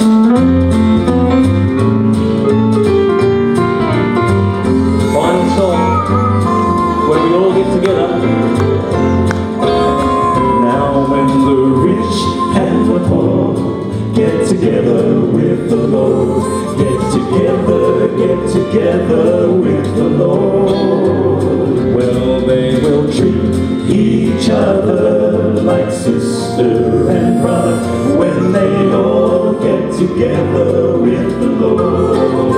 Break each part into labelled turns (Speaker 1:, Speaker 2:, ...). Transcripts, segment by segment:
Speaker 1: Final song where we all get together. Now when the rich and the poor get together with the Lord, get together with the Lord. Well, they will treat each other like sister and brother when they all get together with the Lord.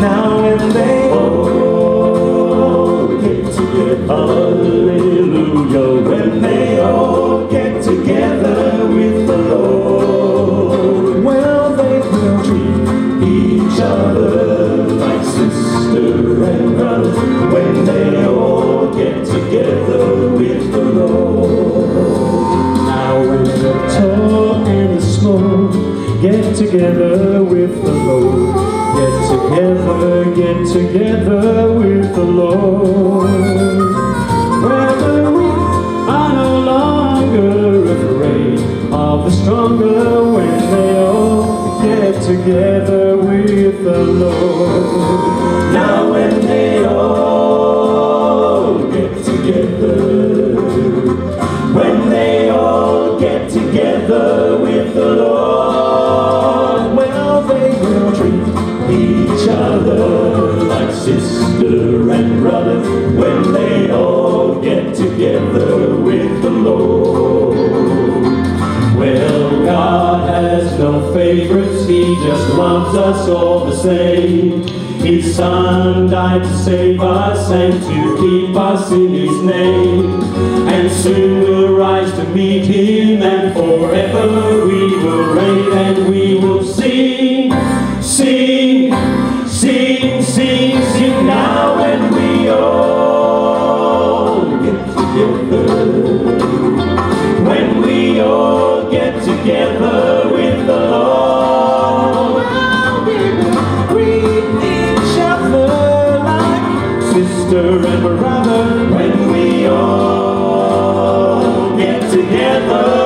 Speaker 1: Now when they all get together, hallelujah, when they all get together with the Lord, well, they will treat each other like sister and brother when they all get together with the Lord. Now when the tall and the small get together with the Lord, get together with the Lord. Where the weak are no longer afraid of the stronger when they all get together with the Lord. Now when they all get together, when they all get together with the Lord, well, they will treat each other like sister and brother when they all get together with the Lord. Well, God has no favorites, He just loves us all the same. His Son died to save us and to keep us in His name. And soon we'll rise to meet Him, and forever we will reign, and we will sing, sing, sing, sing, sing. Now when we all get together, when we all get together with the Lord, we will greet each other like sister and brother when we all get together.